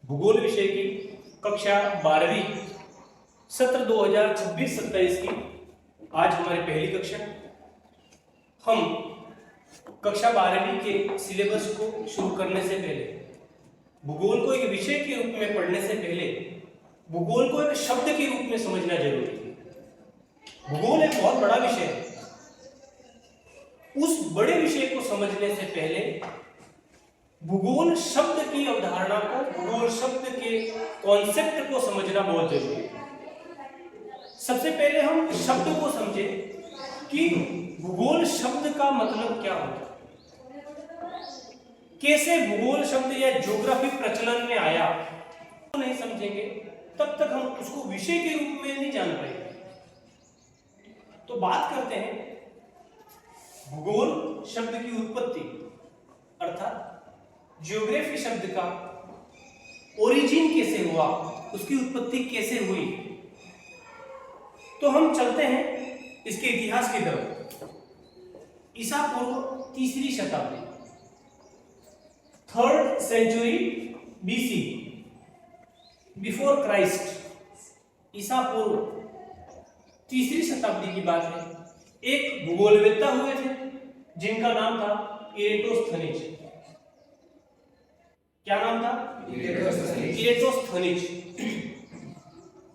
भूगोल विषय की कक्षा 12वीं सत्र 2026-27 की आज हमारी पहली कक्षा। हम कक्षा 12वीं के सिलेबस को शुरू करने से पहले भूगोल को एक विषय के रूप में पढ़ने से पहले भूगोल को एक शब्द के रूप में समझना जरूरी है। भूगोल एक बहुत बड़ा विषय है। उस बड़े विषय को समझने से पहले भूगोल शब्द की अवधारणा को, भूगोल शब्द के कॉन्सेप्ट को समझना बहुत जरूरी है। सबसे पहले हम शब्द को समझें कि भूगोल शब्द का मतलब क्या होता है, कैसे भूगोल शब्द या ज्योग्राफी प्रचलन में आया। तो नहीं समझेंगे तब तक हम उसको विषय के रूप में नहीं जान पाएंगे। तो बात करते हैं भूगोल शब्द की उत्पत्ति, अर्थात ज्योग्राफी शब्द का ओरिजिन कैसे हुआ, उसकी उत्पत्ति कैसे हुई। तो हम चलते हैं इसके इतिहास की तरफ। ईसा पूर्व 3री शताब्दी, 3rd century BC, before Christ. ईसा पूर्व 3री शताब्दी की बात है। एक भूगोलवेत्ता हुए थे जिनका नाम था इरेटोस्थनीज। क्या नाम था? इरेटोस्थनीज।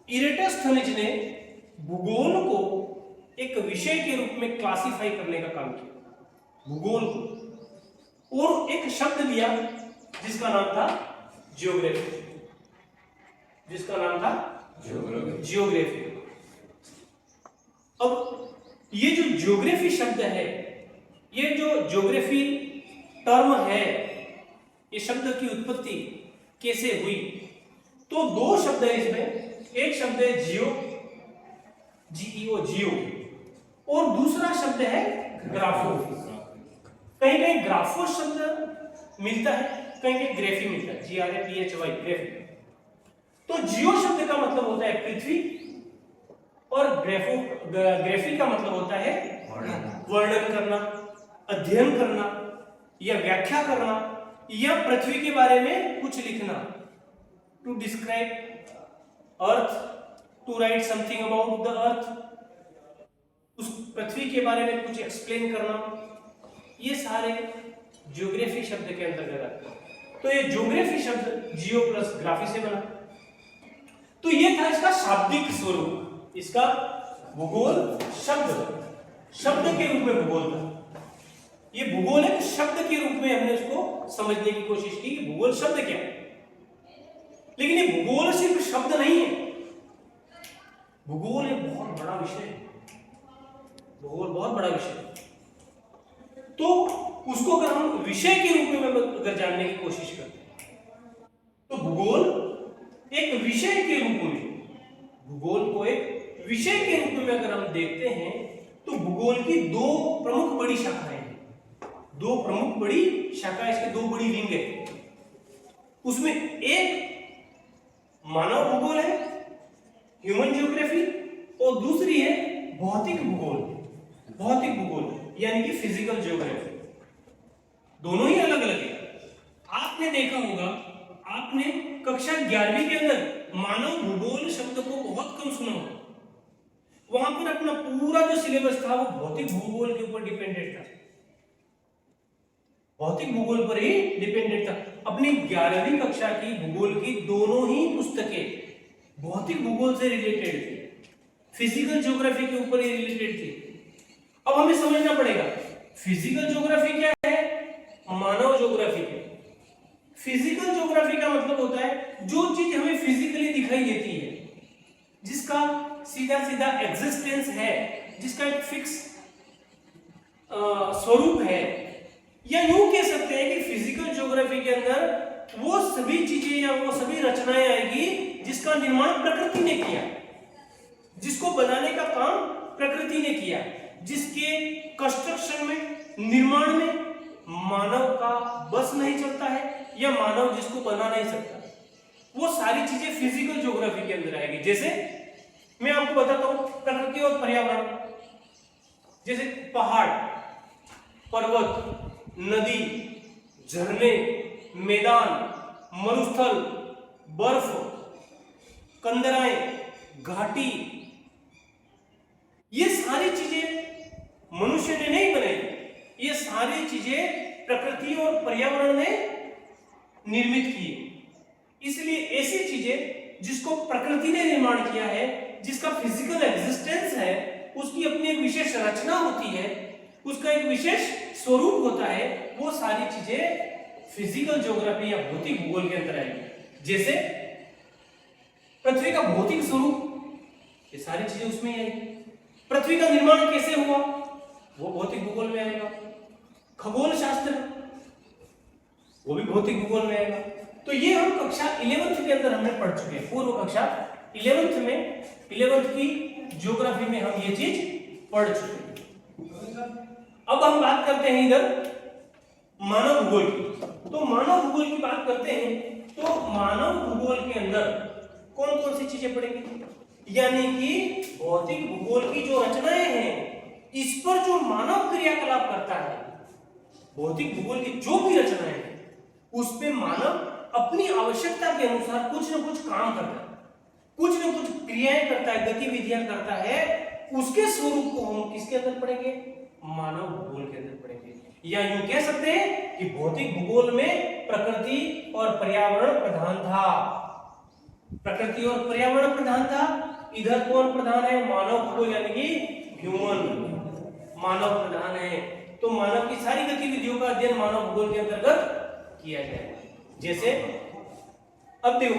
इरेटोस्थनीज ने भूगोल को एक विषय के रूप में क्लासिफाई करने का काम किया, भूगोल को, और एक शब्द लिया जिसका नाम था ज्योग्राफी। जिसका नाम था ज्योग्राफी। अब ये जो ज्योग्राफी शब्द है, ये जो ज्योग्राफी टर्म है, ये शब्द की उत्पत्ति कैसे हुई, तो दो शब्द है इसमें। एक शब्द है जियो, जीईओ, जियो, और दूसरा शब्द है ग्राफो। कहीं कहीं ग्राफो शब्द मिलता है, कहीं कहीं ग्रेफी मिलता है, GRAPHY, ग्रेफी। तो जियो शब्द का मतलब होता है पृथ्वी, और ग्रेफी का मतलब होता है वर्णन करना, अध्ययन करना या व्याख्या करना, या पृथ्वी के बारे में कुछ लिखना। To describe earth, to write something about the earth, उस पृथ्वी के बारे में कुछ एक्सप्लेन करना, ये सारे ज्योग्राफी शब्द के अंतर्गत आते हैं। तो ये ज्योग्राफी शब्द जियो प्लस ग्राफी से बना। तो ये था इसका शाब्दिक स्वरूप, इसका भूगोल शब्द के रूप में भूगोल था। ये भूगोल है, शब्द के रूप में हमने उसको समझने की कोशिश की कि भूगोल शब्द क्या है। लेकिन ये भूगोल सिर्फ शब्द नहीं है, भूगोल एक बहुत बड़ा विषय है। भूगोल बहुत बड़ा विषय है। तो उसको अगर हम विषय के रूप में अगर जानने की कोशिश करते हैं, तो भूगोल एक विषय के रूप में, भूगोल को एक विषय के रूप में अगर हम देखते हैं, तो भूगोल की दो प्रमुख बड़ी शाखाएं हैं। दो प्रमुख बड़ी शाखाएं, इसके दो बड़ी विंग है। उसमें एक मानव भूगोल है, ह्यूमन ज्योग्राफी, और दूसरी है भौतिक भूगोल। भौतिक भूगोल यानी कि फिजिकल ज्योग्राफी। दोनों ही अलग अलग है। आपने देखा होगा, आपने कक्षा 11वीं के अंदर मानव भूगोल शब्द को बहुत कम सुना होगा। वहां पर अपना पूरा जो सिलेबस था वो भौतिक भूगोल के ऊपर डिपेंडेंट था, भौतिक भूगोल पर ही डिपेंडेंट था। अपनी 11वीं कक्षा की भूगोल की दोनों ही पुस्तकें भौतिक भूगोल से रिलेटेड थी, फिजिकल ज्योग्राफी के ऊपर ही रिलेटेड थी। अब हमें समझना पड़ेगा फिजिकल ज्योग्राफी क्या है, मानव ज्योग्राफी क्या है। फिजिकल ज्योग्राफी का मतलब होता है जो चीज हमें फिजिकली दिखाई देती है, जिसका सीधा सीधा एग्जिस्टेंस है, जिसका एक फिक्स स्वरूप है, या यूं कह सकते हैं कि फिजिकल ज्योग्राफी के अंदर वो सभी चीजें या वो सभी रचनाएं आएगी जिसका निर्माण प्रकृति ने किया, जिसको बनाने का काम प्रकृति ने किया, जिसके कंस्ट्रक्शन में, निर्माण में मानव का बस नहीं चलता है, या मानव जिसको बना नहीं सकता, वो सारी चीजें फिजिकल ज्योग्राफी के अंदर आएगी। जैसे मैं आपको बताता हूं प्रकृति और पर्यावरण, जैसे पहाड़, पर्वत, नदी, झरने, मैदान, मरुस्थल, बर्फ, कंदराएं, घाटी, ये सारी चीजें मनुष्य ने नहीं बनाई, ये सारी चीजें प्रकृति और पर्यावरण ने निर्मित की। इसलिए ऐसी चीजें जिसको प्रकृति ने निर्माण किया है, जिसका फिजिकल एग्जिस्टेंस है, उसकी अपनी एक विशेष रचना होती है, उसका एक विशेष स्वरूप होता है, वो सारी चीजें फिजिकल ज्योग्राफी या भौतिक भूगोल के अंदर आएगी। जैसे पृथ्वी का भौतिक स्वरूप, ये सारी चीजें उसमें आएगी। पृथ्वी का निर्माण कैसे हुआ, वो भौतिक भूगोल में आएगा। खगोल शास्त्र, वो भी भौतिक भूगोल में आएगा। तो ये हम कक्षा 11th के अंदर हमने पढ़ चुके हैं। पूर्व कक्षा 11th में, 11th की ज्योग्राफी में हम ये चीज पढ़ चुके हैं। अब हम बात करते हैं इधर मानव भूगोल की। तो मानव भूगोल की बात करते हैं तो मानव भूगोल के अंदर कौन कौन सी चीजें पढ़ेंगे, यानी कि भौतिक भूगोल की जो रचनाएं हैं, इस पर जो मानव क्रियाकलाप करता है, भौतिक भूगोल की जो भी रचनाएं हैं, उस पे मानव अपनी आवश्यकता के अनुसार कुछ न कुछ काम करता है, कुछ न कुछ क्रियाएं करता है, गतिविधियां करता है। उसके स्वरूप को हम किसके अंदर पढ़ेंगे, मानव भूगोल के अंदर पढ़ेंगे। या यूं कह सकते हैं कि भौतिक भूगोल में प्रकृति और पर्यावरण प्रधान था। प्रकृति और पर्यावरण प्रधान था। इधर कौन प्रधान है, मानव भूगोल, यानी कि ह्यूमन, मानव प्रधान है। तो मानव की सारी गतिविधियों का अध्ययन मानव भूगोल के अंतर्गत किया जाएगा। जैसे अब देखो,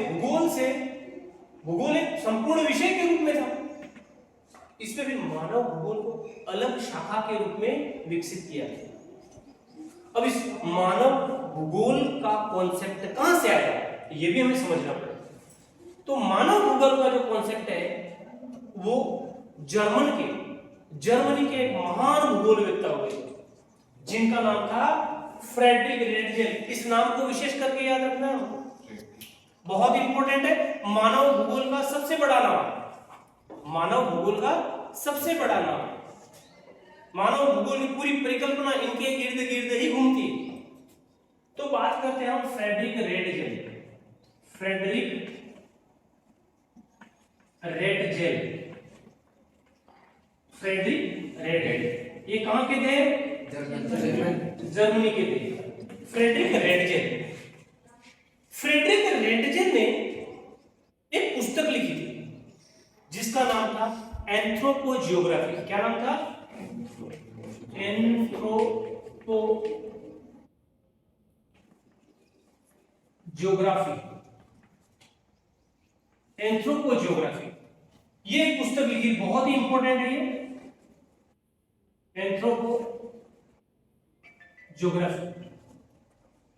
भूगोल एक संपूर्ण विषय के रूप में था, इसमें भी मानव भूगोल को अलग शाखा के रूप में विकसित किया गया। अब इस मानव भूगोल का कॉन्सेप्ट कहां से आया, ये भी हमें समझना पड़ेगा। तो मानव भूगोल का जो कॉन्सेप्ट है वो जर्मनी के एक महान भूगोलवेत्ता हुए जिनका नाम था फ्रेडरिक रेटजेल। इस नाम को विशेष करके याद रखना, बहुत इंपॉर्टेंट है। मानव भूगोल का सबसे बड़ा नाम, मानव भूगोल का सबसे बड़ा नाम, मानव भूगोल की पूरी परिकल्पना इनके इर्द गिर्द ही घूमती है। तो बात करते हैं हम फ्रेडरिक रेटजेल। फ्रेडरिक रेटजेल, ये कहां के थे, जर्मनी के थे। फ्रेडरिक रेटजेल ने एक पुस्तक लिखी थी जिसका नाम था एंथ्रोपोजियोग्राफी। क्या नाम था, एंथ्रोपोजियोग्राफी। ये एक पुस्तक लिखी, बहुत ही इंपॉर्टेंट है ये एंथ्रोपोजियोग्राफी।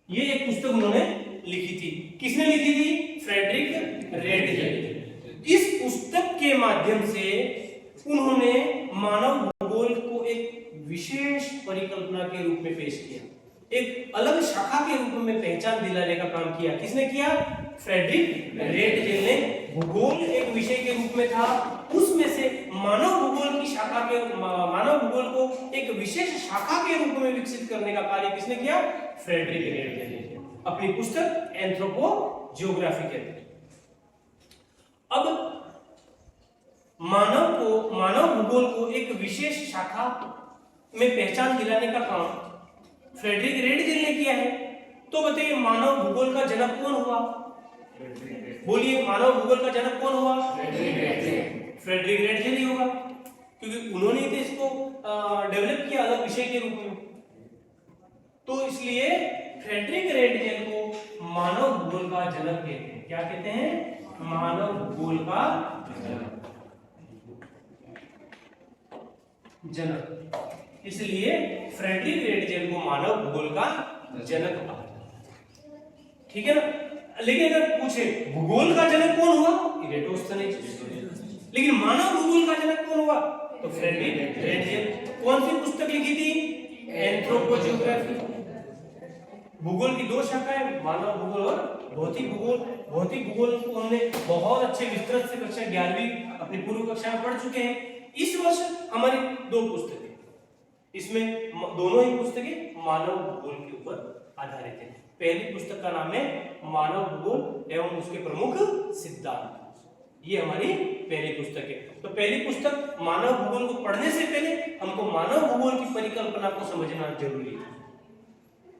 ये एक पुस्तक उन्होंने लिखी थी। किसने लिखी थी, फ्रेडरिक रेटजेल। इस पुस्तक के माध्यम से उन्होंने मानव भूगोल को एक विशेष परिकल्पना के रूप में पेश किया, एक अलग शाखा के रूप में पहचान दिलाने का काम किया। किसने किया, फ्रेडरिक रेटजेल ने। भूगोल एक विषय के रूप में था, उसमें से मानव भूगोल की शाखा के, मानव भूगोल को एक विशेष शाखा के रूप में विकसित करने का कार्य किसने किया, फ्रेडरिक रेटजेल ने, अपनी पुस्तक एंथ्रोपोजियोग्राफी के अंदर। अब मानव भूगोल को एक विशेष शाखा में पहचान दिलाने का काम फ्रेडरिक रेटजेल ने किया है। तो बताइए, मानव भूगोल का जनक कौन हुआ, बोलिए, मानव भूगोल का जनक कौन हुआ, फ्रेडरिक रेटजेल ही होगा, क्योंकि उन्होंने ही इसको डेवलप किया अलग विषय के रूप में। तो इसलिए फ्रेडरिक रेटजेल को मानव भूगोल का जनक कहते हैं। क्या कहते हैं, मानव भूगोल का जनक। इसलिए फ्रेडरिक रेटजेल को मानव भूगोल का जनक कहा। ठीक है ना। लेकिन अगर पूछे भूगोल का जनक कौन हुआ, इरेटोस्थेनेस। लेकिन मानव भूगोल का जनक कौन हुआ, तो फ्रेडरिक रेटजेल। कौन सी पुस्तक लिखी थी, एंथ्रोपोजियोग्राफी। भूगोल की दो शाखाएं, मानव भूगोल और भौतिक भूगोल। भौतिक भूगोल को हमने बहुत अच्छे विस्तृत से कक्षा 11वीं अपनी पूर्व कक्षा में पढ़ चुके हैं। इस वर्ष हमारी दो पुस्तकें, इसमें दोनों ही पुस्तकें मानव भूगोल के ऊपर आधारित हैं। पहली पुस्तक का नाम है मानव भूगोल एवं उसके प्रमुख सिद्धांत। ये हमारी पहली पुस्तक है। तो पहली पुस्तक मानव भूगोल को पढ़ने से पहले हमको मानव भूगोल की परिकल्पना को समझना जरूरी है।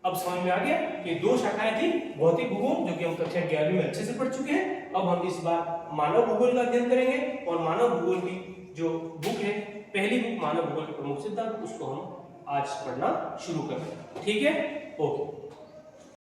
अब समझ में आ गया कि दो शाखाएं थी, भौतिक भूगोल जो कि हम कक्षा 11वीं में अच्छे से पढ़ चुके हैं। अब हम इस बार मानव भूगोल का अध्ययन करेंगे और मानव भूगोल की जो बुक है, पहली बुक मानव भूगोल के प्रमुख सिद्धांत, उसको हम आज पढ़ना शुरू करेंगे। ठीक है, ओके।